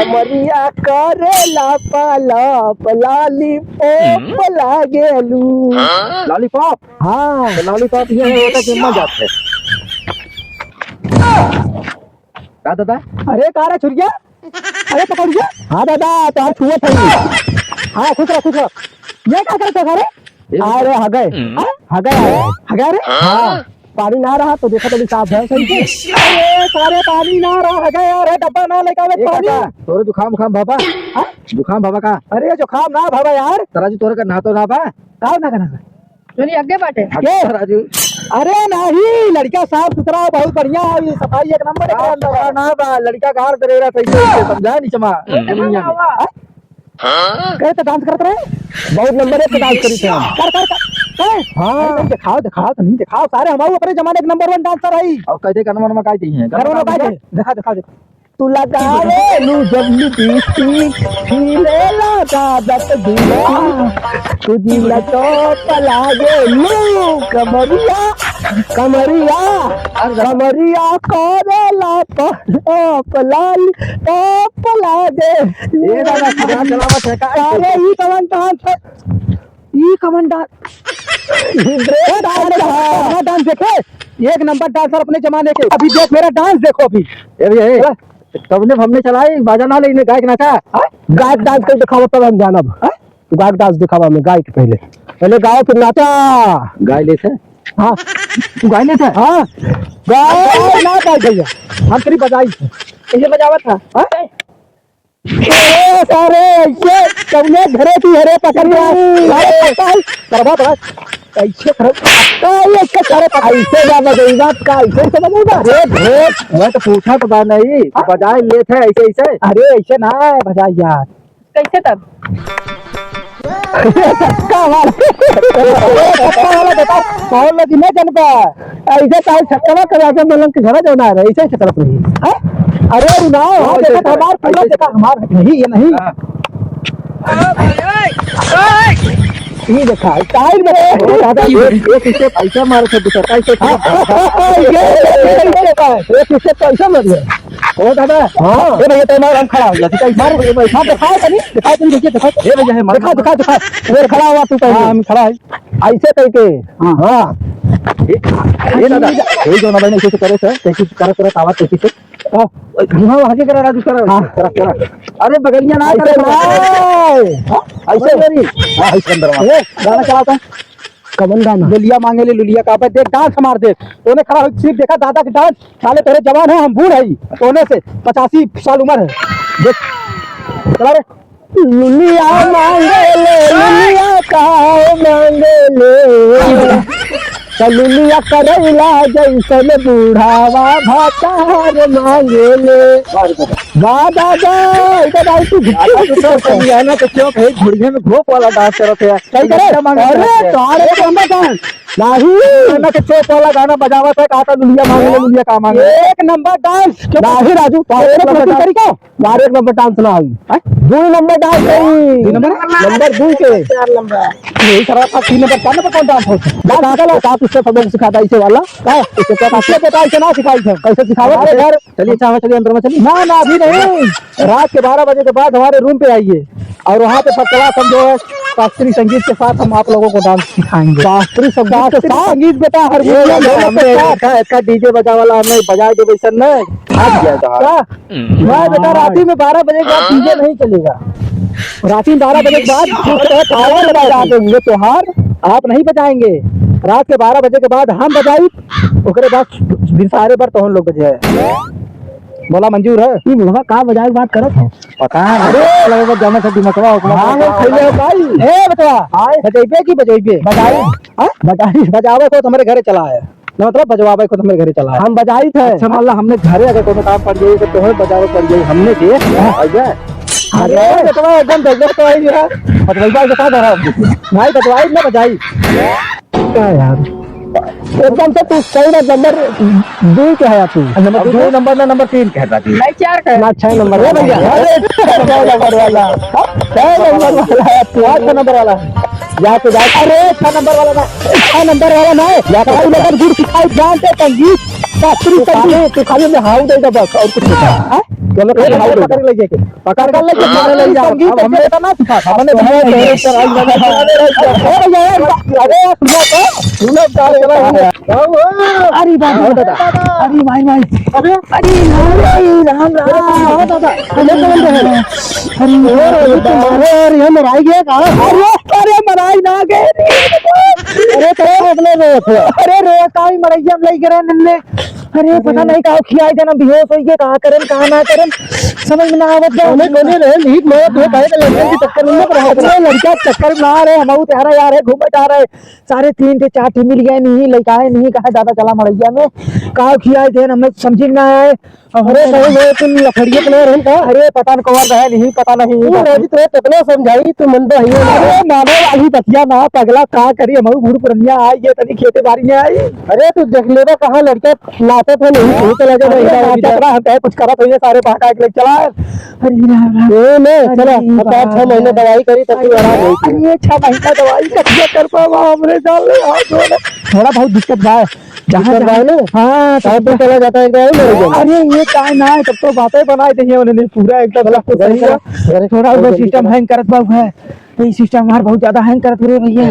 कमरिया करेला पालप लॉलीपॉप लागेलू। लॉलीपॉप? हाँ लॉलीपॉप ये होता है जिम्मा जाते क्या दादा? अरे कारा छुरिया, अरे पकड़िया। हाँ दादा तो छुआ था। हाँ खुश रह खुश रह। ये क्या करते अरे? अरे हगए हगए हगए रे। हाँ पानी ना रहा तो देखा तो साफ है सही से। अरे सारे पानी ना रहा हगए यार, डब्बा ना लेकर आवे पानी। तोरे जुखाम भापा? जुखाम भापा का? अरे जुखाम ना भावा यार। तराजू तोरे का नहा तो ना पा ना करना चलिए आगे बाटे। राजू। अरे नहीं, लड़का साफ सुथरा बहुत बढ़िया है, सफाई एक नंबर है। ना बा लड़का गार दरेरा सही समझा नहीं चमा। कहे तो डांस करते रहे, बहुत नंबर एक डांस करी थे हम। कर हाँ दिखाओ दिखाओ तो नहीं दिखाओ, सारे हमारे अपने जमाने के नंबर 1 डांसर है। और कहते का नंबर का दी है दिखा दिखा तू लगावे लू जब लिपस्टिक खिले लगा दत दिला तुझी लटो पलागे लू कमरिया कमरिया कमरिया करेला पलाल पलागे। ये दादा खड़ा चलावत है का? अरे ई कमन डांस, ई कमन डांस देखे, एक नंबर डांसर अपने जमाने के। अभी देख मेरा डांस देखो अभी। तब ने हमने चलाई बाजा ना लेने गायक ना था। गायक डांस कर दिखाओ तब हम जानब। तू गायक डांस दिखावा में गायक पहले पहले गाओ फिर नाचा। गाय ले थे? हाँ तू गाय ले थे? हाँ गाओ ना गाय भैया, हम तेरी बजाई इसे बजावा था। सारे ऐसे सबने घरे की हरे पकड़ करवा तो ऐसे ऐसे जा बजेगा का ऐसे से बजेगा। अरे भेट मैं तो पूछा तो बात नहीं बजाए ले थे ऐसे ऐसे। अरे ऐसे ना बजाई यार। कैसे तब? छक्का वाला बेटा कौन लगी नहीं जान पा ऐसे चाहे छक्का करा के मलंग के घर जाना है ऐसे ऐसे करत रही। अरे रुनाओ देखा हमार पूरा देखा हमार नहीं ये नहीं ये देखा स्टाइल में दादा एक इससे पैसा मारे थे दूसरा कैसे एक इससे पैसा मर गया। ओ दादा हाँ ए भैया तो मार हम खड़ा हो गया ठीक मार हाँ दिखाओ नहीं दिखाओ तुम देखिए दिखाओ ए भैया है दिखा दिखा दिखा इधर खड़ा हुआ तू पहले। हम खड़ा है ऐसे करके। हाँ ये दादा ये जो ना भाई ऐसे करे सर कैसे करे आवाज कैसे से हाँ आगे करा दूसरा। करा अरे बगलिया ना ऐसे ऐसे मेरी हां इस अंदर में गाना चलाता कमन गाना लुलिया मांगे ले लुलिया का देख डांस हमार देख तूने खड़ा हो सिर्फ देखा दादा के डांस साले तेरे जवान है हम बूढ़ है तोने से 85 साल उम्र है देख चला रे। लुलिया मांगे ले लुलिया का मांगे ले लुलिया करैला जैसन बूढ़ावा भातार मांगे ले। दादा इधर आई तू ना तो क्यों भाई घुड़िया में घोप वाला डांस करत है सही करे। अरे तारे नंबर डांस नहीं ना के चोप वाला गाना बजावत है कहा लुलिया मांगे ले लुलिया का मांगे एक नंबर डांस नहीं राजू तरीका बारे एक नंबर डांस ना आई 2 नंबर डांस नहीं नंबर 2 के 4 नंबर यही करा था 3 नंबर 4 नंबर कौन डांस होता दादा का उससे सबक सिखाता इसे वाला है इसे क्या काफी पता है ना सिखाई है कैसे सिखावा घर। चलिए चाहे चलिए अंदर में चलिए। ना अभी नहीं रात के 12 बजे के बाद हमारे रूम पे आइए और वहाँ पे फकरा समझो शास्त्रीय संगीत के साथ हम आप लोगों को डांस सिखाएंगे। शास्त्रीय संगीत बेटा हर डीजे बजा वाला हमें बजा के वैसा नहीं बेटा राती में 12 बजे के बाद डीजे नहीं चलेगा। राती 12 बजे के बाद बजा देंगे त्योहार आप नहीं बजाएंगे। रात के 12 बजे के बाद हम बजाई उसके बाद दिन सारे पर तो हम लोग बजाए। बोला मंजूर है कि बाबा का बजाए बात करत है पता है लगभग जाना था दिमागवा हां खइले भाई ए बतवा बजाइबे की बजाइबे बजाई हां बजाई बजावे को तुम्हारे घरे चला है ना मतलब बजवावे को तुम्हारे घरे चला है हम बजाई थे। अच्छा मान ला हमने घरे अगर कोई काम पड़ जाए तो तुम्हें बजावे पड़ जाए हमने के आजा अरे बतवा एकदम गजब तो आई है बतवाई बता दे रहा भाई बतवाई ना बजाई क्या यार एकदम से तू सही ना नंबर 2 के है तू नंबर 2 नंबर ना नंबर 3 कहता थी नहीं 4 का ना 6 नंबर है भैया। अरे 6 नंबर वाला 6 नंबर वाला तू 8 नंबर वाला या तो जा अरे 6 नंबर वाला ना 6 नंबर वाला ना या तो तू लोग गुड़ सिखाई जानते संगीत शास्त्रीय संगीत तू खाली में हाउ दे बस और कुछ नहीं। चलो पकड़ ले जाके पकड़ कर ले जा संगीत हमने इतना सिखा हमने तेरे पर अरे सुनो अरे बाबा अरे भाई भाई अरे राम राम दादा अरे ये मराई गया कहाँ अरे मराई ना गए अरे अरे रे काई मरैया में लई करे नन्ने अरे पता नहीं कहाँ खियाई देना बेहोश होई के कहाँ करन कहाँ ना करन समझ में ना आवत जा हमें कोने रहे नीट मैं तो कहे के लड़के की चक्कर में रहा है लड़का चक्कर में आ रहे हम बहुत आ रहा है घूमट आ रहे सारे 3 से 4 मिल गए नहीं लड़का है नहीं कहा दादा चला मरैया में कहाँ खियाई दे हमें समझ में ना आए अरे सही तुम लखड़िए प्लेयर हम का अरे पता नहीं कौन है नहीं पता नहीं रोजी तो कितना समझाई तू मन तो है अरे मानो वाली बतिया ना पगला का करी हम बूढ़ पुरनिया आई ये तनी खेते बाड़ी में आई अरे तू देख लेबा कहां लड़के लाते थे नहीं चला जा हम कहे कुछ करा तो ये सारे भागा के चला अरे चला 6 महीने दवाई करी तब आराम हुई अरे 6 महीना दवाई कैसे कर पावा हमरे जान ले थोड़ा बहुत दिक्कत है जहाँ ना हाँ तब तो चला जाता है एकदम अरे ये क्या ना है तब तो बातें बनाए थे उन्होंने पूरा एकदम थोड़ा सिस्टम हैंग करत बाबू है ये सिस्टम हमारा बहुत ज्यादा हैंग करत रे भैया